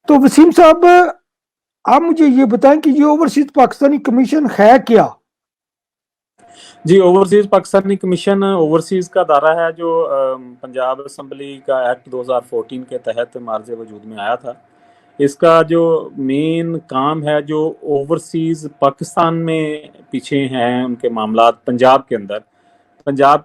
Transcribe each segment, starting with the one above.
तो वसीम साहब, आप मुझे ये बताएं कि ये ओवरसीज पाकिस्तानी कमीशन है क्या? जी, ओवरसीज पाकिस्तानी कमीशन ओवरसीज का दायरा है जो पंजाब असम्बली का एक्ट 2014 के तहत मार्ज वजूद में आया था। इसका जो मेन काम है, जो ओवरसीज पाकिस्तान में पीछे हैं उनके मामलात, पंजाब के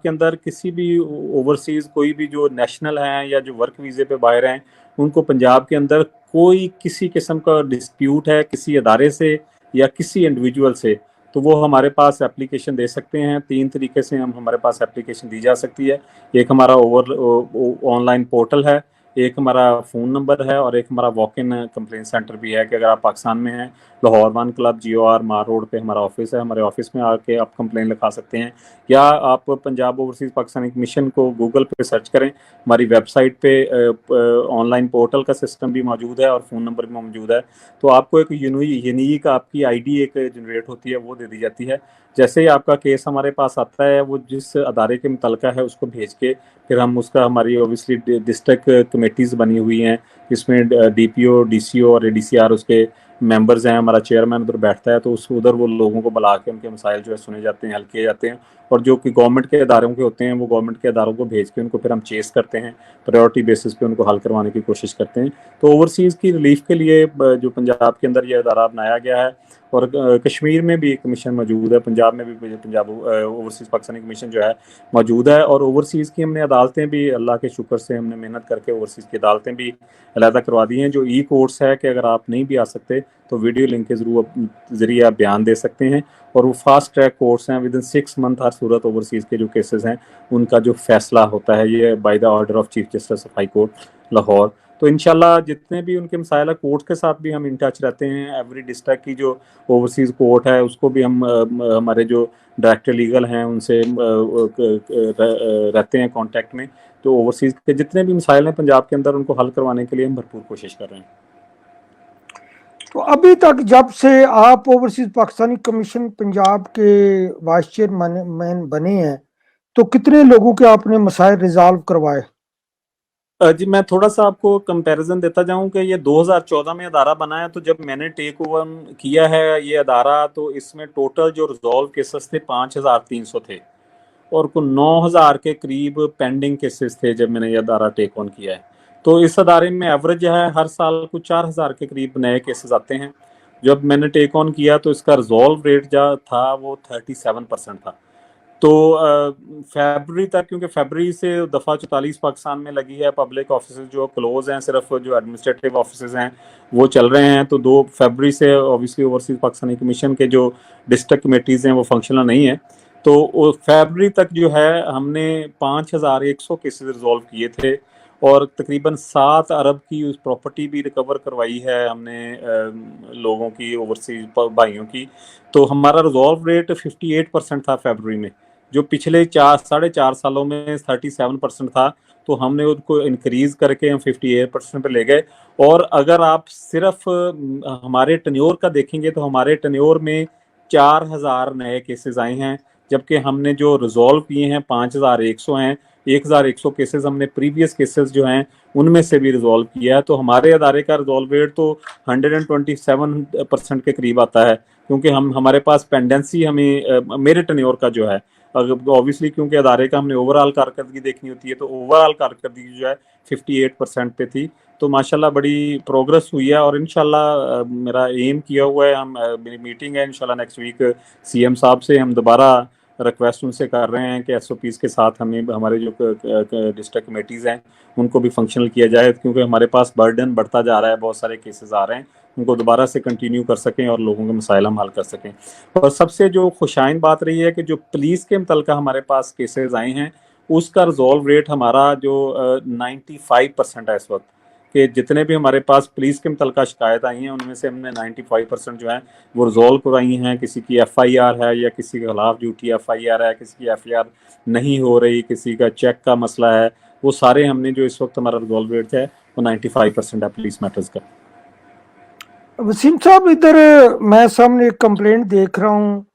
अंदर किसी भी ओवरसीज कोई भी जो नेशनल हैं या जो वर्क वीज़े पे बाहर हैं, उनको पंजाब के अंदर कोई किसी किस्म का डिस्प्यूट है किसी अदारे से या किसी इंडिविजुअल से, तो वो हमारे पास एप्लीकेशन दे सकते हैं। 3 तरीके से हमारे पास एप्लीकेशन दी जा सकती है। एक हमारा ऑनलाइन पोर्टल है, एक हमारा फ़ोन नंबर है और एक हमारा वॉक इन कंप्लेंट सेंटर भी है कि अगर आप पाकिस्तान में हैं, लाहौर वन क्लब GOR मार रोड पे हमारा ऑफिस है, हमारे ऑफिस में आके आप कंप्लेंट लिखा सकते हैं। या आप पंजाब ओवरसीज़ पाकिस्तानी कमीशन को गूगल पे सर्च करें, हमारी वेबसाइट पे ऑनलाइन पोर्टल का सिस्टम भी मौजूद है और फ़ोन नंबर भी मौजूद है। तो आपको एक यूनिक आपकी आईडी एक जनरेट होती है, वो दे दी जाती है। जैसे ही आपका केस हमारे पास आता है, वो जिस अदारे के मुतलका है उसको भेज के फिर हम उसका, हमारी ओबियसली डिस्ट्रिक्ट कमेटीज़ बनी हुई हैं जिसमें DPO DCO और ADCR उसके मेंबर्स हैं, हमारा चेयरमैन उधर बैठता है, तो उस उधर वो लोगों को बुला के उनके मसाइल जो है सुने जाते हैं, हल किए जाते हैं। और जो कि गवर्नमेंट के इदारों के होते हैं, वो गवर्नमेंट के इदारों को भेज के उनको फिर हम चेस करते हैं, प्रायोरिटी बेसिस पे उनको हल करवाने की कोशिश करते हैं। तो ओवरसीज़ की रिलीफ के लिए जो पंजाब के अंदर ये इदारा बनाया गया है, और कश्मीर में भी एक कमीशन मौजूद है, पंजाब में भी पंजाब ओवरसीज़ पाकिस्तानी कमीशन जो है मौजूद है। और ओवरसीज़ की हमने अदालतें भी, अल्लाह के शुक्र से हमने मेहनत करके ओवरसीज़ की अदालतें भी अलहदा करवा दी हैं। जो कोर्ट्स है कि अगर आप नहीं भी आ सकते तो वीडियो लिंक के ज़रिए आप बयान दे सकते हैं, और वो फास्ट ट्रैक कोर्ट्स हैं। With in 6 month her Surat overseas के जो केसेस हैं उनका जो फैसला होता है, ये by the order of chief justice of high court Lahore. तो इंशाल्लाह जितने भी उनके मसाइल है, कोर्ट के साथ भी हम इन टच रहते हैं। एवरी डिस्ट्रिक्ट की जो ओवरसीज़ कोर्ट है उसको भी हम हमारे जो डायरेक्टर लीगल हैं उनसे रहते हैं कांटेक्ट में। तो ओवरसीज़ के जितने भी मसाइल हैं पंजाब के अंदर, उनको हल करवाने के लिए हम भरपूर कोशिश कर रहे हैं। तो अभी तक जब से आप ओवरसीज पाकिस्तानी कमीशन पंजाब के वाइस चेयरमैन बने हैं, तो कितने लोगों के आपने मसाइल रिजॉल्व करवाए? जी, मैं थोड़ा सा आपको कंपैरिजन देता जाऊं कि ये 2014 में अदारा बना है, तो जब मैंने टेक ओवर किया है ये अदारा, तो इसमें टोटल जो रिजॉल्व केसेस थे 5300 थे, और कुल 9000 के करीब पेंडिंग केसेस थे जब मैंने ये अदारा टेक ऑन किया है। तो इस अदारे में एवरेज है हर साल कुछ 4000 के करीब नए केसेस आते हैं। जब मैंने टेक ऑन किया तो इसका रिजॉल्व रेट जो था वो 37% था। तो फरवरी तक, क्योंकि फरवरी से दफ़ा 44 पाकिस्तान में लगी है, पब्लिक ऑफिस जो क्लोज हैं, सिर्फ जो एडमिनिस्ट्रेटिव ऑफिस हैं वो चल रहे हैं। तो 2 फरवरी से ऑब्वियसली ओवरसीज पाकिस्तानी कमीशन के जो डिस्ट्रिक्ट कमेटीज़ हैं वो फंक्शनल नहीं है। तो फरवरी तक जो है हमने 5100 केसेस रिजॉल्व किए थे, और तकरीबन 7 अरब की उस प्रॉपर्टी भी रिकवर करवाई है हमने लोगों की, ओवरसीज भाइयों की। तो हमारा रिजॉल्व रेट 58% था फरवरी में, जो पिछले 4 साढ़े 4 सालों में 37% था। तो हमने उसको इंक्रीज करके हम 58% पे ले गए। और अगर आप सिर्फ हमारे टेन्योर का देखेंगे तो हमारे टेन्योर में 4000 नए केसेस आए हैं, जबकि हमने जो रिजॉल्व किए हैं 5100 हैं। 1100 केसेस हमने प्रीवियस केसेस जो हैं उनमें से भी रिजॉल्व किया है। तो हमारे अदारे का रिजॉल्व रेट तो 127% के करीब आता है, क्योंकि हमारे पास पेंडेंसी हमें मेरे टेन्योर का जो है, ऑब्वियसली क्योंकि अदारे का हमने ओवरऑल कारकर्दगी देखनी होती है, तो ओवरऑल कारकर्दगी जो है 58% पे थी। तो माशाल्लाह बड़ी प्रोग्रेस हुई है, और इंशाल्लाह मेरा एम किया हुआ है, मेरी मीटिंग है इंशाल्लाह नेक्स्ट वीक CM साहब से, हम दोबारा रिक्वेस्ट उनसे कर रहे हैं कि SOPs के साथ हमें हमारे जो डिस्ट्रिक्ट कमेटीज़ हैं उनको भी फंक्शनल किया जाए, क्योंकि हमारे पास बर्डन बढ़ता जा रहा है, बहुत सारे केसेस आ रहे हैं, उनको दोबारा से कंटिन्यू कर सकें और लोगों के मसाइल हम हल कर सकें। और सबसे जो खुशाइन बात रही है कि जो पुलिस के मुतलका हमारे पास केसेस आए हैं उसका रिजॉल्व रेट हमारा जो 95% है इस वक्त, कि जितने भी हमारे पास पुलिस के मुतलका शिकायत आई हैं उनमें से हमने 95% जो है वो रिजॉल्व करवाई हैं। किसी की FIR है या किसी के खिलाफ झूठी FIR है, किसी की FIR नहीं हो रही, किसी का चेक का मसला है, वो सारे हमने जो इस वक्त हमारा रिजॉल्व रेट है वो 95% है पुलिस मैटर्स का। वसीम साहब, इधर मैं सामने एक कंप्लेंट देख रहा हूँ,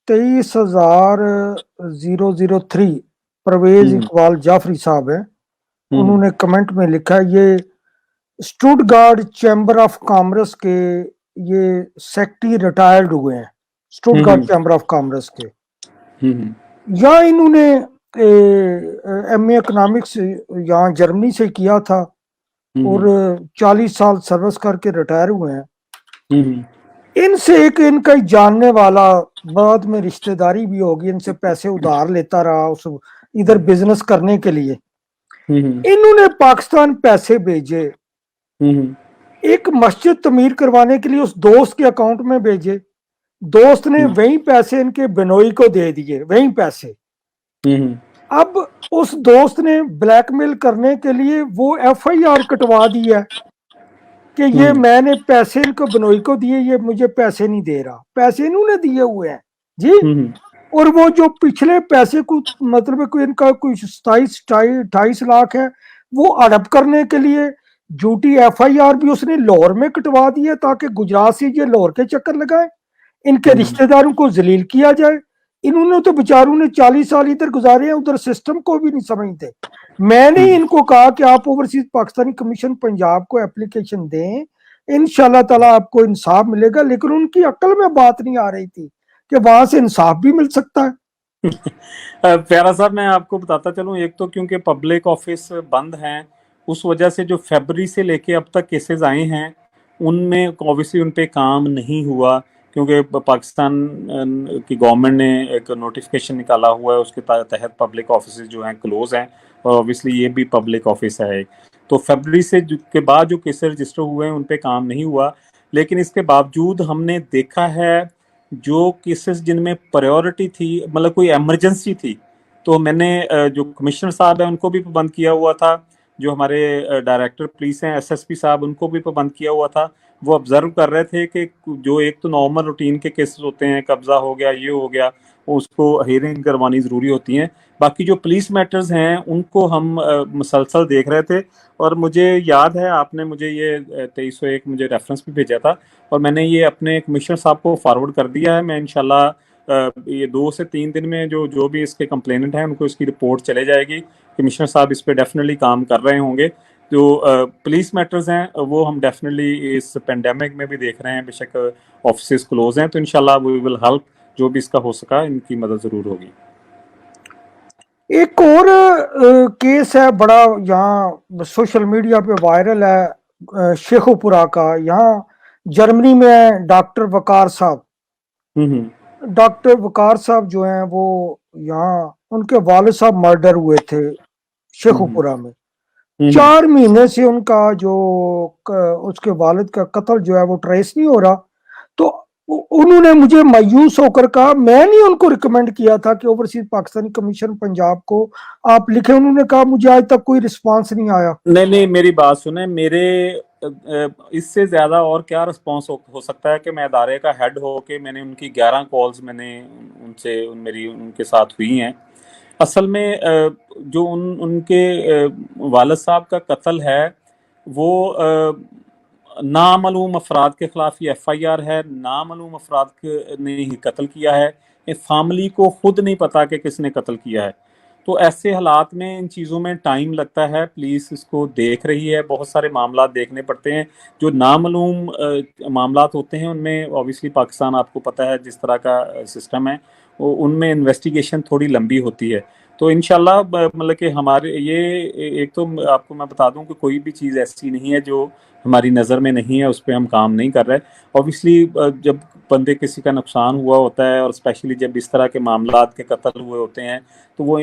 23,003 परवेज हम्म इकबाल जाफरी साहब है। हम्म उन्होंने कमेंट में लिखा, ये स्टुटगार्ट चैम्बर ऑफ कॉमर्स के ये सेक्रेटरी रिटायर्ड हुए हैं, स्टुटगार्ट चैम्बर ऑफ कॉमर्स के। या इन्होंने एमए इकोनॉमिक्स यहाँ जर्मनी से किया था और 40 साल सर्विस करके रिटायर हुए हैं। इनसे एक इनका जानने वाला, बाद में रिश्तेदारी भी होगी, इनसे पैसे उधार लेता रहा उस इधर बिजनेस करने के लिए। इन्होंने पाकिस्तान पैसे भेजे, एक मस्जिद तमीर करवाने के लिए उस दोस्त के अकाउंट में भेजे। दोस्त ने वही पैसे इनके बिनोई को दे दिए, वही पैसे। अब उस दोस्त ने ब्लैकमेल करने के लिए वो एफआईआर कटवा दी है कि ये मैंने पैसे इनको बिनोई को दिए, ये मुझे पैसे नहीं दे रहा। पैसे इन्होंने दिए हुए हैं जी। और वो जो पिछले पैसे को मतलब कोई इनका कोई 27-28 लाख है, वो हड़प करने के लिए झूठी एफआईआर भी उसने लाहौर में कटवा दी है ताकि गुजरात से ये लाहौर के चक्कर लगाए, इनके रिश्तेदारों को जलील किया जाए। इन्होंने तो बेचारों ने 40 साल इधर गुजारे हैं, उधर सिस्टम को भी नहीं समझते। मैंने इनको कहा कि आप ओवरसीज पाकिस्तानी कमीशन पंजाब को एप्लीकेशन दें, इंशाल्लाह ताला आपको इंसाफ मिलेगा। लेकिन उनकी अक्ल में बात नहीं आ रही थी कि वहां से इंसाफ भी मिल सकता है। प्यारा साहब, मैं आपको बताता चलूं, एक तो क्योंकि पब्लिक ऑफिस बंद हैं, उस वजह से जो फरवरी से लेके अब तक केसेस आए हैं उनमें ऑब्वियसली उन पे काम नहीं हुआ, क्योंकि पाकिस्तान की गवर्नमेंट ने एक नोटिफिकेशन निकाला हुआ है, उसके तहत पब्लिक ऑफिस जो हैं क्लोज हैं, और ऑब्वियसली ये भी पब्लिक ऑफिस है। तो फरवरी से के बाद जो केसेस रजिस्टर हुए हैं उन पे काम नहीं हुआ। लेकिन इसके बावजूद हमने देखा है जो केसेस जिनमें प्रायोरिटी थी, मतलब कोई इमरजेंसी थी, तो मैंने जो कमिश्नर साहब हैं उनको भी पाबंद किया हुआ था, जो हमारे डायरेक्टर पुलिस हैं एसएसपी साहब, उनको भी पाबंद किया हुआ था। वो ऑब्जर्व कर रहे थे कि जो एक तो नॉर्मल रूटीन के केसेस होते हैं, कब्जा हो गया, ये हो गया, उसको हियरिंग करवानी ज़रूरी होती हैं। बाकी जो पुलिस मैटर्स हैं उनको हम मुसलसल देख रहे थे। और मुझे याद है आपने मुझे ये 2301 मुझे रेफरेंस भी भेजा था, और मैंने ये अपने कमिश्नर साहब को फॉरवर्ड कर दिया है। मैं इंशाल्लाह ये 2 से 3 दिन में जो भी इसके कंप्लेनेंट हैं उनको इसकी रिपोर्ट चले जाएगी। कमिश्नर साहब इस पे डेफिनेटली काम कर रहे होंगे। जो पुलिस मैटर्स हैं वो हम डेफिनेटली इस पेंडेमिक में भी देख रहे हैं, बेशक ऑफिसेज क्लोज हैं, तो इंशाल्लाह वी विल हेल्प, जो भी इसका हो सका इनकी मदद जरूर होगी। एक और केस है बड़ा, यहाँ सोशल मीडिया पे वायरल है, शेखुपुरा का। यहाँ जर्मनी में डॉक्टर वकार साहब, डॉक्टर वकार साहब जो हैं वो यहाँ, उनके वालिद साहब मर्डर हुए थे शेखुपुरा में। 4 महीने से उनका जो उसके वालिद का कत्ल जो है वो ट्रेस नहीं हो रहा। तो उन्होंने मुझे मायूस होकर कहा, मैंने उनको रिकमेंड किया था कि ओवरसीज पाकिस्तानी कमीशन पंजाब को आप लिखे। उन्होंने कहा मुझे आज तक कोई रिस्पांस नहीं आया। नहीं, मेरी बात सुने, मेरे इससे ज्यादा और क्या रिस्पांस हो सकता है कि मैं अदारे का हेड हो के मैंने उनकी 11 कॉल्स मैंने उनसे मेरी उनके साथ हुई हैं। असल में जो उनके वालिद साहब का कत्ल है वो नामालूम अफराद के खिलाफ ये एफआईआर है, नामालूम अफराद ने ही कत्ल किया है। फैमिली को खुद नहीं पता कि किसने कत्ल किया है। तो ऐसे हालात में इन चीज़ों में टाइम लगता है। पुलिस इसको देख रही है, बहुत सारे मामला देखने पड़ते हैं। जो नामालूम मामला होते हैं उनमें ऑब्वियसली पाकिस्तान आपको पता है जिस तरह का सिस्टम है, उनमें इन्वेस्टिगेशन थोड़ी लंबी होती है। तो इंशाल्लाह मतलब कि हमारे ये एक तो आपको मैं बता दूं कि कोई भी चीज़ ऐसी नहीं है जो हमारी नज़र में नहीं है, उस पर हम काम नहीं कर रहे। ऑब्वियसली जब बंदे किसी का नुकसान हुआ होता है और स्पेशली जब इस तरह के मामलात के कत्ल हुए होते हैं तो वो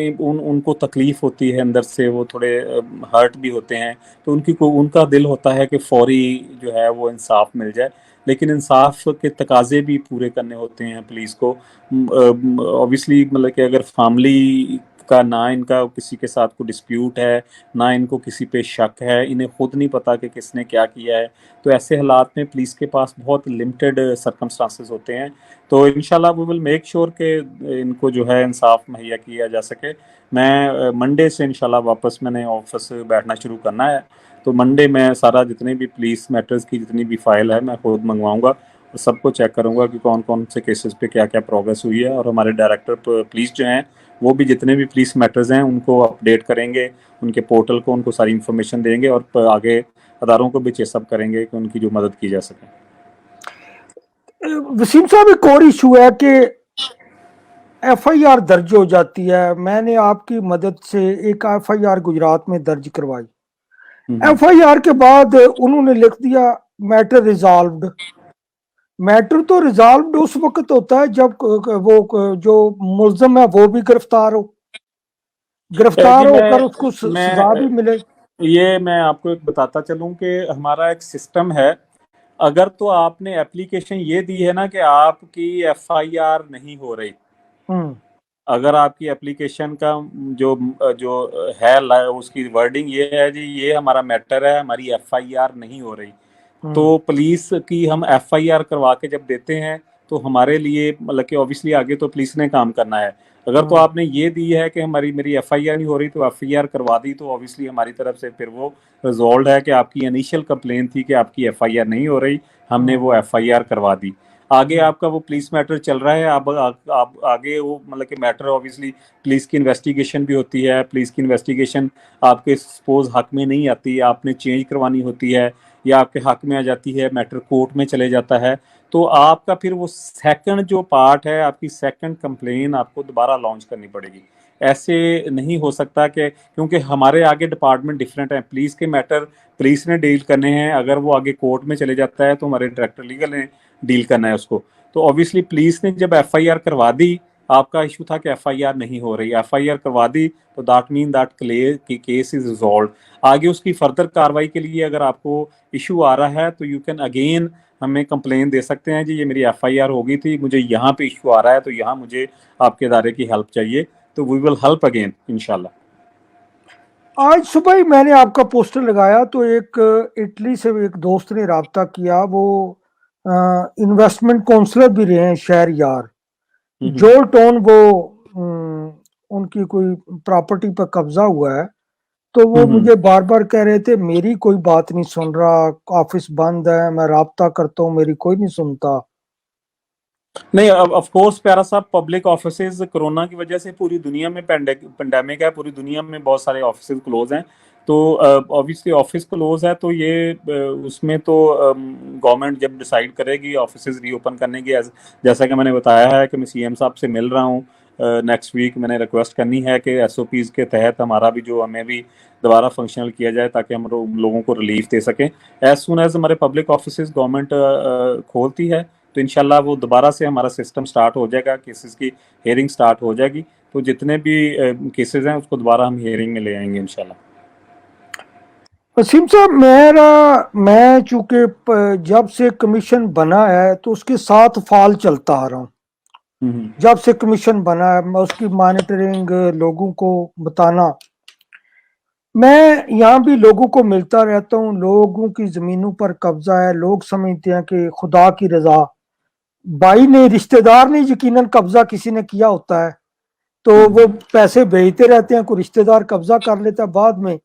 उनको तकलीफ़ होती है अंदर से, वो थोड़े हर्ट भी होते हैं। तो उनका दिल होता है कि फौरी जो है वो इंसाफ मिल जाए, लेकिन इंसाफ के तकाजे भी पूरे करने होते हैं पुलिस को। ऑब्वियसली मतलब कि अगर फैमिली का ना इनका किसी के साथ कोई डिस्प्यूट है, ना इनको किसी पे शक है, इन्हें खुद नहीं पता कि किसने क्या किया है, तो ऐसे हालात में पुलिस के पास बहुत लिमिटेड सर्कमस्टांसेस होते हैं। तो इंशाल्लाह वी विल मेक श्योर कि इनको जो है इंसाफ मुहैया किया जा सके। मैं मंडे से इंशाल्लाह वापस मैंने ऑफिस बैठना शुरू करना है, तो मंडे में सारा जितने भी पुलिस मैटर्स की जितनी भी फाइल है मैं खुद मंगवाऊंगा और सबको चेक करूंगा कि कौन कौन से केसेस पे क्या क्या प्रोग्रेस हुई है। और हमारे डायरेक्टर पुलिस जो हैं वो भी जितने भी पुलिस मैटर्स हैं उनको अपडेट करेंगे, उनके पोर्टल को उनको सारी इन्फॉर्मेशन देंगे और आगे अदारों को भी चेसअप करेंगे कि उनकी जो मदद की जा सके। वसीम साहब, एक और इशू है कि एफआईआर दर्ज हो जाती है। मैंने आपकी मदद से एक एफआईआर गुजरात में दर्ज करवाई। एफआईआर के बाद उन्होंने लिख दिया मैटर रिजॉल्व्ड। मैटर तो रिजॉल्व्ड उस वक्त होता है जब वो जो मुल्जिम है वो भी गिरफ्तार हो, गिरफ्तार जी होकर उसको सजा मैं भी मिले। ये मैं आपको एक बताता चलूं कि हमारा एक सिस्टम है। अगर तो आपने एप्लीकेशन ये दी है ना कि आपकी एफआईआर नहीं हो रही, हम्म। अगर आपकी एप्लीकेशन का जो जो है उसकी वर्डिंग ये है जी, ये हमारा मैटर है, हमारी एफआईआर नहीं हो रही, हम्म। तो पुलिस की हम एफआईआर करवा के जब देते हैं तो हमारे लिए मतलब कि ऑब्वियसली आगे तो पुलिस ने काम करना है। अगर तो हम्म। आपने ये दी है कि हमारी मेरी एफआईआर नहीं हो रही तो एफआईआर करवा दी, तो ऑब्वियसली हमारी तरफ से फिर वो रिजॉल्व है कि आपकी इनिशियल कंप्लेन थी कि आपकी एफआईआर नहीं हो रही, हमने हम्म। वो एफआईआर करवा दी। आगे हम्म। आपका वो पुलिस मैटर चल रहा है। आप आगे वो मतलब कि मैटर ऑब्वियसली पुलिस की इन्वेस्टिगेशन भी होती है। पुलिस की इन्वेस्टिगेशन आपके सपोज हक में नहीं आती, आपने चेंज करवानी होती है या आपके हक में आ जाती है, मैटर कोर्ट में चले जाता है, तो आपका फिर वो सेकंड जो पार्ट है, आपकी सेकंड कंप्लेन आपको दोबारा लॉन्च करनी पड़ेगी। ऐसे नहीं हो सकता कि, क्योंकि हमारे आगे डिपार्टमेंट डिफरेंट है। पुलिस के मैटर पुलिस ने डील करने हैं, अगर वो आगे कोर्ट में चले जाता है तो हमारे डायरेक्टर लीगल ने डील करना है उसको। तो ऑब्वियसली पुलिस ने जब एफआईआर करवा दी, आपका इशू था कि एफआईआर नहीं हो रही, एफआईआर करवा दी तो दैट मीन दैट क्लियर की केस इज रिजॉल्व। आगे उसकी फर्दर कार्रवाई के लिए अगर आपको इशू आ रहा है तो यू कैन अगेन हमें कंप्लेन दे सकते हैं जी, ये मेरी एफआईआर हो गई थी, मुझे यहाँ पे इशू आ रहा है, तो यहाँ मुझे आपके इदारे की हेल्प चाहिए, तो वी विल हेल्प अगेन इंशाल्लाह। आज सुबह ही मैंने आपका पोस्टर लगाया तो एक इटली से एक दोस्त ने राब्ता किया। वो इन्वेस्टमेंट काउंसलर भी रहे हैं शहर यार, जोल टोन। वो उनकी कोई प्रॉपर्टी पर कब्जा हुआ है, तो वो मुझे बार बार कह रहे थे मेरी कोई बात नहीं सुन रहा, ऑफिस बंद है, मैं राब्ता करता हूँ मेरी कोई नहीं सुनता। नहीं, ऑफ कोर्स प्यारा साहब, पब्लिक ऑफिसेज कोरोना की वजह से पूरी दुनिया में पेंडेमिक है, पूरी दुनिया में बहुत सारे ऑफिसेज क्लोज हैं, तो ऑब्वियसली ऑफिस क्लोज है तो ये उसमें तो गवर्नमेंट जब डिसाइड करेगी ऑफिसेज रीओपन करने की, जैसा कि मैंने बताया है कि मैं सीएम साहब से मिल रहा हूँ नेक्स्ट वीक। मैंने रिक्वेस्ट करनी है कि एसओपीज के तहत हमारा भी जो हमें भी दोबारा फंक्शनल किया जाए ताकि हम लोगों को रिलीफ दे सकें। एज सुन एज हमारे पब्लिक ऑफिसेज गवर्नमेंट खोलती है तो इंशाल्लाह वो दोबारा से हमारा सिस्टम स्टार्ट हो जाएगा, केसेस की हेयरिंग स्टार्ट हो जाएगी, तो जितने भी केसेस हैं उसको दोबारा हम हेयरिंग में ले आएंगे इंशाल्लाह। वसीम साहब, मैं चूंकि जब से कमीशन बना है तो उसके साथ फाल चलता आ रहा हूँ। जब से कमीशन बना है मैं उसकी मॉनिटरिंग, लोगों को बताना, मैं यहाँ भी लोगों को मिलता रहता हूँ। लोगों की जमीनों पर कब्जा है, लोग समझते हैं कि खुदा की रजा, भाई ने, रिश्तेदार ने यकीनन कब्जा किसी ने किया होता है, तो वो पैसे भेजते रहते हैं, कोई रिश्तेदार कब्जा कर लेता है बाद में,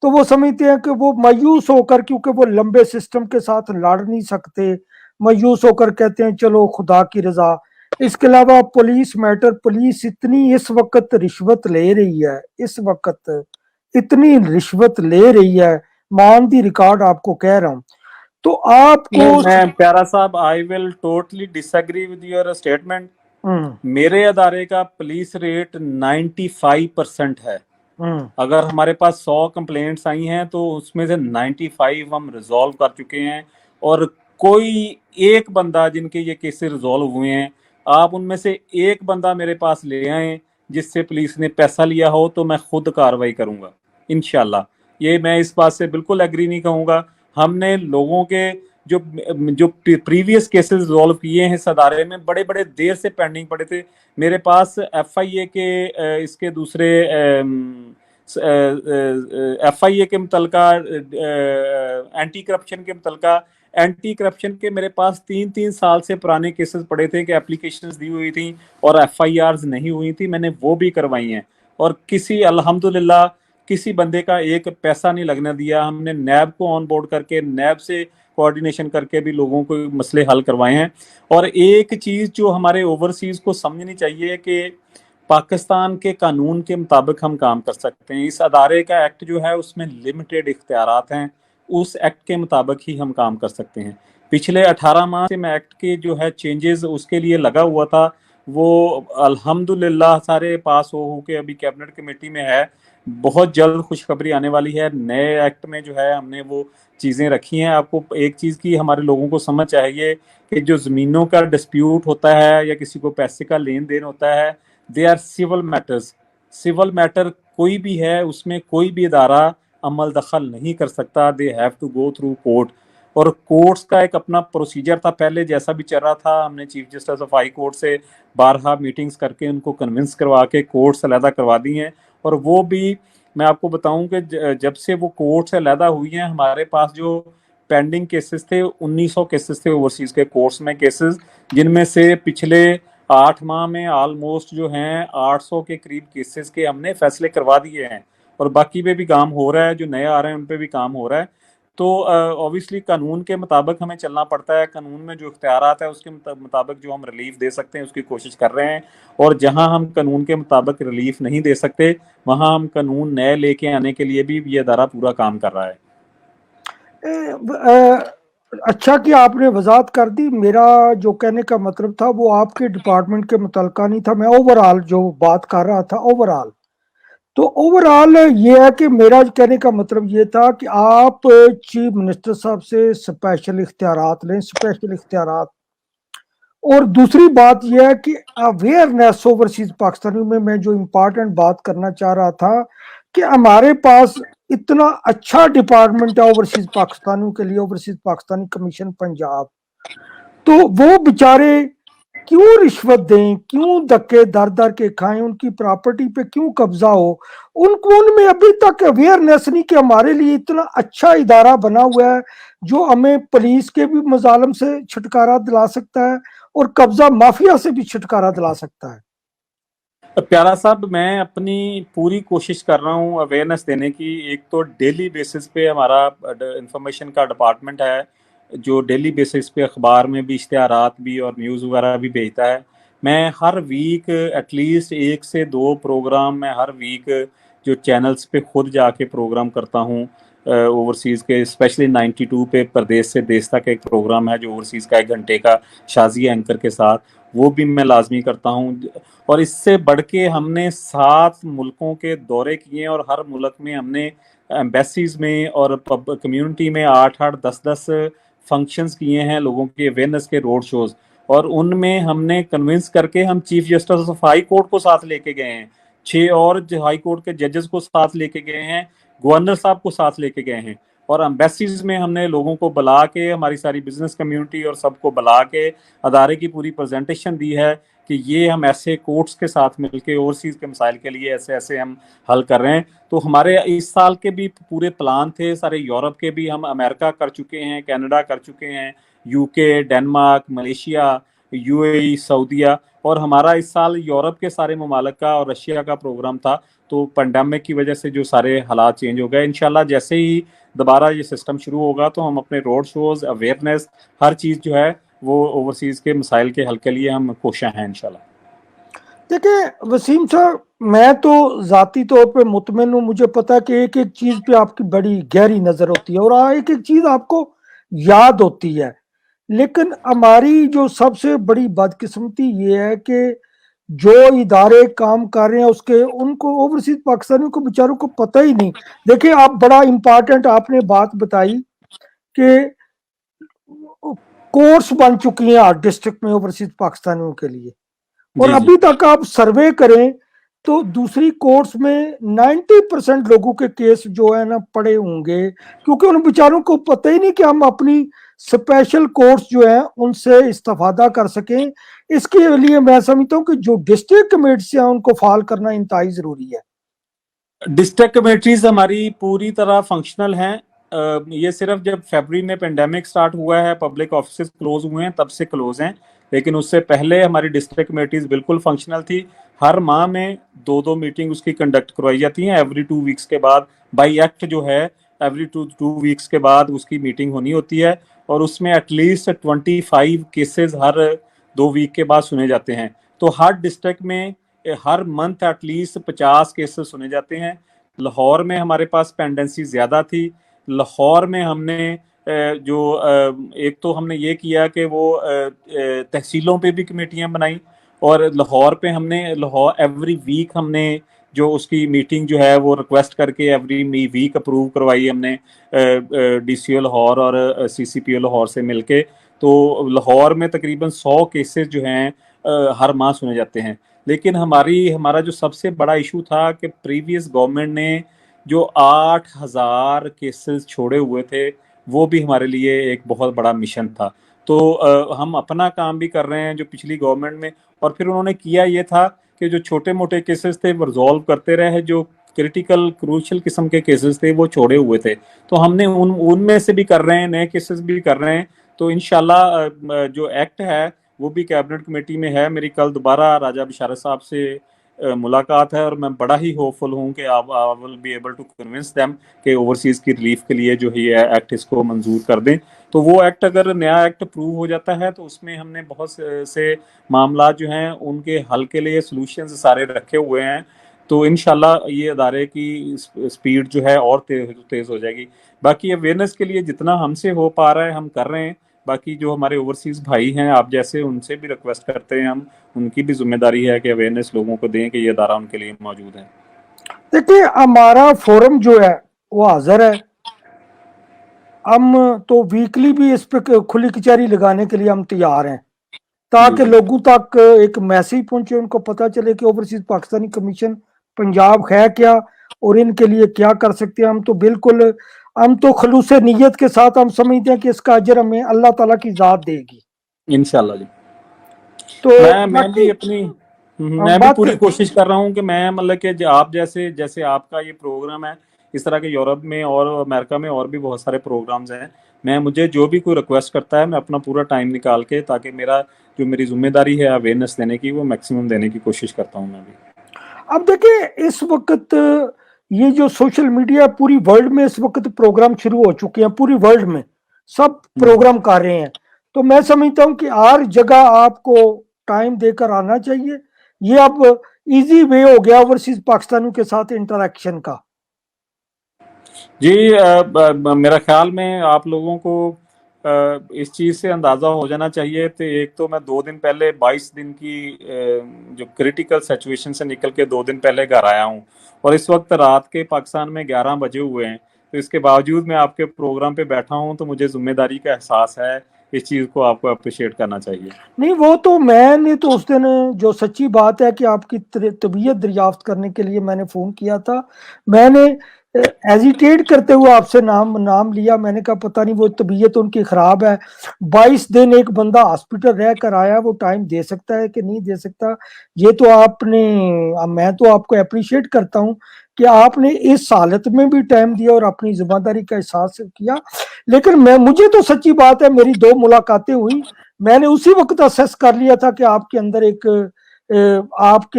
तो वो समझते हैं कि वो मायूस होकर, क्योंकि वो लंबे सिस्टम के साथ लड़ नहीं सकते, मायूस होकर कहते हैं चलो खुदा की रजा। इसके अलावा पुलिस मैटर, पुलिस इतनी इस वक्त रिश्वत ले रही है, इस वक्त इतनी रिश्वत ले रही है, मान दी रिकॉर्ड आपको कह रहा हूं। तो आपको नहीं, मैं प्यारा साहब I will totally disagree with your statement. Hmm. मेरे अदारे का पुलिस रेट 95% है। हम्म। अगर हमारे पास 100 कंप्लेंट्स आई हैं तो उसमें से 95 हम रिजॉल्व कर चुके हैं, और कोई एक बंदा जिनके ये केसेस रिजॉल्व हुए हैं, आप उनमें से एक बंदा मेरे पास ले आए जिससे पुलिस ने पैसा लिया हो तो मैं खुद कार्रवाई करूंगा इंशाल्लाह। ये मैं इस बात से बिल्कुल एग्री नहीं कहूंगा। हमने लोगों के जो जो प्रीवियस केसेस रिजॉल्व किए हैं इस अदारे में, बड़े बड़े देर से पेंडिंग पड़े थे। मेरे पास एफआईए के इसके दूसरे एफआईए के मुतलका, एंटी करप्शन के मुतलका, एंटी करप्शन के मेरे पास 3-3 साल से पुराने केसेस पड़े थे कि एप्लीकेशंस दी हुई थी और एफआईआर्स नहीं हुई थी, मैंने वो भी करवाई हैं। और किसी अल्हम्दुलिल्लाह किसी बंदे का एक पैसा नहीं लगने दिया। हमने नैब को ऑन बोर्ड करके, नैब से कोऑर्डिनेशन करके भी लोगों को मसले हल करवाए हैं। और एक चीज़ जो हमारे ओवरसीज़ को समझनी चाहिए कि पाकिस्तान के कानून के मुताबिक हम काम कर सकते हैं। इस अदारे का एक्ट जो है उसमें लिमिटेड इख्तियारात हैं, उस एक्ट के मुताबिक ही हम काम कर सकते हैं। पिछले 18 माह से मैं एक्ट के जो है चेंजेस उसके लिए लगा हुआ था, वो अल्हम्दुलिल्लाह सारे पास हो के अभी कैबिनेट कमेटी में है। बहुत जल्द खुशखबरी आने वाली है। नए एक्ट में जो है हमने वो चीज़ें रखी हैं। आपको एक चीज़ की हमारे लोगों को समझ चाहिए कि जो ज़मीनों का डिस्प्यूट होता है या किसी को पैसे का लेन देन होता है, they are civil matters. Civil matter कोई भी है उसमें कोई भी इदारा अमल दखल नहीं कर सकता, they have to go through court. और कोर्ट्स का एक अपना प्रोसीजर था पहले, जैसा भी चल रहा था। हमने chief justice of high court से बारहा मीटिंग्स करके उनको कन्विंस करवा के कोर्ट से अलहदा करवा दी हैं। और वो भी मैं आपको बताऊं कि जब से वो कोर्ट से अलहदा हुई हैं, हमारे पास जो पेंडिंग केसेस थे 1900 केसेस थे ओवरसीज के कोर्ट्स में केसेस, जिनमें से पिछले 8 माह में ऑलमोस्ट जो हैं 800 के करीब केसेस के हमने फैसले करवा दिए हैं। और बाकी पे भी काम हो रहा है, जो नए आ रहे हैं उन पे भी काम हो रहा है। तो ऑब्वियसली कानून के मुताबिक हमें चलना पड़ता है। कानून में जो इख्तियारात है उसके मुताबिक जो हम रिलीफ दे सकते हैं उसकी कोशिश कर रहे हैं। और जहां हम कानून के मुताबिक रिलीफ नहीं दे सकते, वहां हम कानून नए लेके आने के लिए भी ये अदारा पूरा काम कर रहा है। अच्छा कि आपने वजाहत कर दी। मेरा जो कहने का मतलब था वो आपके डिपार्टमेंट के मुतलका नहीं था, मैं ओवरऑल जो बात कर रहा था ओवरऑल। तो ओवरऑल ये है कि मेरा कहने का मतलब ये था कि आप चीफ मिनिस्टर साहब से स्पेशल इख्तियारात लें, स्पेशल इख्तियारात। और दूसरी बात यह है कि अवेयरनेस ओवरसीज पाकिस्तानियों में, मैं जो इम्पोर्टेंट बात करना चाह रहा था कि हमारे पास इतना अच्छा डिपार्टमेंट है ओवरसीज पाकिस्तानियों के लिए, ओवरसीज पाकिस्तानी कमीशन पंजाब, तो वो बेचारे क्यों रिश्वत दें, क्यों धक्के दर दर के खाएं, उनकी प्रॉपर्टी पे क्यों कब्जा हो। उनको उनमें अभी तक अवेयरनेस नहीं कि हमारे लिए इतना अच्छा इदारा बना हुआ है जो हमें पुलिस के भी मजालम से छुटकारा दिला सकता है और कब्जा माफिया से भी छुटकारा दिला सकता है। प्यारा साहब, मैं अपनी पूरी कोशिश कर रहा हूँ अवेयरनेस देने की। एक तो डेली बेसिस पे हमारा इंफॉर्मेशन का डिपार्टमेंट है जो डेली बेसिस पे अखबार में भी इश्तिहारात भी और न्यूज़ वगैरह भी भेजता है। मैं हर वीक एटलीस्ट 1 से 2 प्रोग्राम मैं हर वीक जो चैनल्स पे खुद जाके प्रोग्राम करता हूँ ओवरसीज़ के, स्पेशली 92 पे परदेश से देश तक एक प्रोग्राम है जो ओवरसीज़ का 1 घंटे का शाजिया एंकर के साथ, वो भी मैं लाजमी करता हूँ। और इससे बढ़ के हमने 7 मुल्कों के दौरे किए और हर मुल्क में हमने एम्बेसीज में और कम्युनिटी में 8-8 10-10 फंक्शंस किए हैं, लोगों के अवेयरनेस के रोड शोज। और उनमें हमने कन्विंस करके हम chief justice of high court को साथ लेके गए हैं, 6 और हाई कोर्ट के जजेस को साथ लेके गए हैं, गवर्नर साहब को साथ लेके गए हैं। और एम्बेसीज में हमने लोगों को बुला के, हमारी सारी बिजनेस कम्युनिटी और सबको बुला के अदारे की पूरी प्रेजेंटेशन दी है कि ये हम ऐसे कोर्ट्स के साथ मिलके ओवरसीज के मसाइल के लिए ऐसे ऐसे हम हल कर रहे हैं। तो हमारे इस साल के भी पूरे प्लान थे, सारे यूरोप के भी, हम अमेरिका कर चुके हैं, कनाडा कर चुके हैं, यूके, डेनमार्क, मलेशिया, यूएई, सऊदीया। और हमारा इस साल यूरोप के सारे ममालिक का और रशिया का प्रोग्राम था। तो पेंडेमिक की वजह से जो सारे हालात चेंज हो गए, इंशाल्लाह जैसे ही दोबारा ये सिस्टम शुरू होगा तो हम अपने रोड शोज, अवेयरनेस, हर चीज़ जो है वो ओवरसीज के मसाइल के हल के लिए हम कोशिश हैं इंशाल्लाह। देखिए वसीम साहब, मैं तो जाती तौर पे मुतमिन हूँ। मुझे पता है कि एक एक चीज पे आपकी बड़ी गहरी नजर होती है और एक एक चीज आपको याद होती है। लेकिन हमारी जो सबसे बड़ी बदकिस्मती ये है कि जो इदारे काम कर रहे हैं उसके उनको ओवरसीज पाकिस्तानियों को बेचारों को पता ही नहीं। देखिए, आप बड़ा इंपॉर्टेंट आपने बात बताई कि कोर्स बन चुकी हैं हर डिस्ट्रिक्ट में ओवरसीज पाकिस्तानियों के लिए, और जी जी। अभी तक आप सर्वे करें तो दूसरी कोर्ट्स में 90% लोगों के केस जो है ना पड़े होंगे, क्योंकि उन बेचारों को पता ही नहीं कि हम अपनी स्पेशल कोर्ट्स जो है उनसे इस्तेफादा कर सकें। इसके लिए मैं समझता हूँ कि जो डिस्ट्रिक्ट कमेटी हैं उनको फाल करना इंतहाई जरूरी है। डिस्ट्रिक्ट कमेटीज हमारी पूरी तरह फंक्शनल हैं। ये सिर्फ जब फरवरी में पेंडेमिक स्टार्ट हुआ है, पब्लिक ऑफिस क्लोज हुए हैं, तब से क्लोज हैं। लेकिन उससे पहले हमारी डिस्ट्रिक्ट कमेटीज बिल्कुल फंक्शनल थी। हर माह में 2-2 मीटिंग उसकी कंडक्ट करवाई जाती हैं, एवरी 2 वीक्स के बाद। बाई एक्ट जो है एवरी 2 वीक्स के बाद उसकी मीटिंग होनी होती है। और उसमें एटलीस्ट 25 केसेस हर 2 वीक के बाद सुने जाते हैं। तो हर डिस्ट्रिक्ट में हर मंथ एटलीस्ट 50 केसेस सुने जाते हैं। लाहौर में हमारे पास पेंडेंसी ज़्यादा थी। लाहौर में हमने एक तो हमने ये किया कि वो तहसीलों पे भी कमेटियां बनाई, और लाहौर पे हमने लाहौर एवरी वीक हमने जो उसकी मीटिंग जो है वो रिक्वेस्ट करके एवरी वीक अप्रूव करवाई हमने डीसीओ लाहौर और सीसीपीओ लाहौर से मिलके। तो लाहौर में तकरीबन 100 केसेस जो हैं हर माह सुने जाते हैं। लेकिन हमारा जो सबसे बड़ा इशू था कि प्रीवियस गवर्नमेंट ने जो 8,000 केसेस छोड़े हुए थे, वो भी हमारे लिए एक बहुत बड़ा मिशन था। तो हम अपना काम भी कर रहे हैं जो पिछली गवर्नमेंट में, और फिर उन्होंने किया ये था कि जो छोटे मोटे केसेस थे वो रिजॉल्व करते रहे, जो क्रिटिकल क्रूशियल किस्म के केसेस थे वो छोड़े हुए थे। तो हमने उनमें से भी कर रहे हैं, नए केसेस भी कर रहे हैं। तो इंशाल्लाह जो एक्ट है वो भी कैबिनेट कमेटी में है। मेरी कल दोबारा राजा बिशारत साहब से मुलाकात है, और मैं बड़ा ही होपफुल हूँ कि I will be able to convince them कि ओवरसीज की रिलीफ के लिए जो ही एक्ट इसको मंजूर कर दें। तो वो एक्ट, अगर नया एक्ट अप्रूव हो जाता है, तो उसमें हमने बहुत से मामला जो हैं उनके हल के लिए सॉल्यूशंस सारे रखे हुए हैं। तो इंशाल्लाह ये अदारे की स्पीड जो है और तेज हो जाएगी। बाकी अवेयरनेस के लिए जितना हमसे हो पा रहा है हम कर रहे हैं। बाकी जो हमारे ओवरसीज भाई हैं आप जैसे, उनसे भी रिक्वेस्ट करते हैं हम, उनकी भी जिम्मेदारी है कि अवेयरनेस लोगों को दें कि ये अदारा उनके लिए मौजूद है। देखिए, हमारा फोरम जो है वो हाजिर है। हम तो वीकली भी इस पे खुली कचहरी लगाने के लिए हम तैयार हैं, ताकि लोगों तक एक मैसेज पहुंचे, उनको पता चले कि ओवरसीज पाकिस्तानी कमीशन पंजाब है क्या और इनके लिए क्या कर सकते हैं। हम तो खलूस नीयत के साथ हम समझते हैं कि इसका अजर हमें अल्लाह ताला की जात देगी इंशाल्लाह जी। तो मैं भी बात पूरी कोशिश कर रहा हूँ कि मैं मतलब कि आप जैसे जैसे आपका ये प्रोग्राम है, इस तरह के यूरोप में और अमेरिका में और भी बहुत सारे प्रोग्राम्स हैं। मुझे जो भी कोई रिक्वेस्ट करता है, मैं अपना पूरा टाइम निकाल के, ताकि मेरी जिम्मेदारी है अवेयरनेस देने की, वो मैक्सिमम देने की कोशिश करता हूँ मैं भी। अब देखिए, इस वक्त ये जो सोशल मीडिया पूरी वर्ल्ड में इस वक्त प्रोग्राम शुरू हो चुके हैं, पूरी वर्ल्ड में सब प्रोग्राम कर रहे हैं। तो मैं समझता हूं कि हर जगह आपको टाइम देकर आना चाहिए। ये अब इजी वे हो गया ओवरसीज पाकिस्तानियों के साथ इंटरेक्शन का। जी, मेरा ख्याल में आप लोगों को इस चीज़ से अंदाज़ा हो जाना चाहिए। तो एक तो मैं 2 दिन पहले 22 दिन की जो क्रिटिकल सिचुएशन से निकल के 2 दिन पहले घर आया हूँ, और इस वक्त रात के पाकिस्तान में 11 बजे हुए हैं। तो इसके बावजूद मैं आपके प्रोग्राम पे बैठा हूँ, तो मुझे जिम्मेदारी का एहसास है। इस चीज़ को आपको अप्रिशिएट करना चाहिए। नहीं, वो तो मैंने तो उस दिन, जो सच्ची बात है कि आपकी तबीयत दरियाफ्त करने के लिए मैंने फोन किया था। मैंने एजिटेट करते हुए आपसे नाम लिया। मैंने कहा पता नहीं वो तबीयत उनकी खराब है। 22 दिन एक बंदा हॉस्पिटल रह कर आया, वो टाइम दे सकता है कि नहीं दे सकता। ये तो मैं तो आपको अप्रिशिएट करता हूँ कि आपने इस हालत में भी टाइम दिया और अपनी जिम्मेदारी का एहसास किया। लेकिन मुझे तो सच्ची बात है, मेरी 2 मुलाकातें हुई, मैंने उसी वक्त असेस कर लिया था कि आपके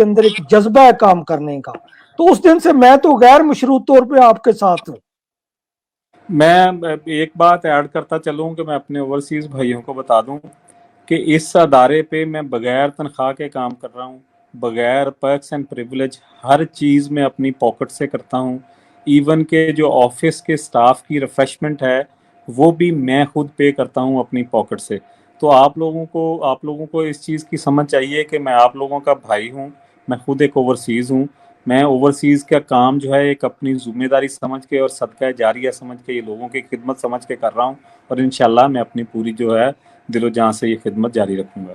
अंदर एक जज्बा है काम करने का। तो उस दिन से मैं तो गैर मशरूत तौर पे आपके साथ हूँ। मैं एक बात ऐड करता चलूँ कि मैं अपने ओवरसीज भाइयों को बता दूं कि इस अदारे पे मैं बगैर तनख्वाह के काम कर रहा हूँ, बगैर पर्क्स एंड प्रिविलेज, हर चीज़ में अपनी पॉकेट से करता हूँ। इवन के जो ऑफिस के स्टाफ की रिफ्रेशमेंट है वो भी मैं खुद पे करता हूँ अपनी पॉकेट से। तो आप लोगों को इस चीज़ की समझ चाहिए कि मैं आप लोगों का भाई हूँ। मैं खुद एक ओवरसीज़ हूँ। मैं ओवरसीज़ का काम जो है एक अपनी जिम्मेदारी समझ के और सदका जारिया समझ के, ये लोगों की खिदमत समझ के कर रहा हूँ, और इंशाल्लाह मैं अपनी पूरी जो है दिलो जान से ये खिदमत जारी रखूंगा।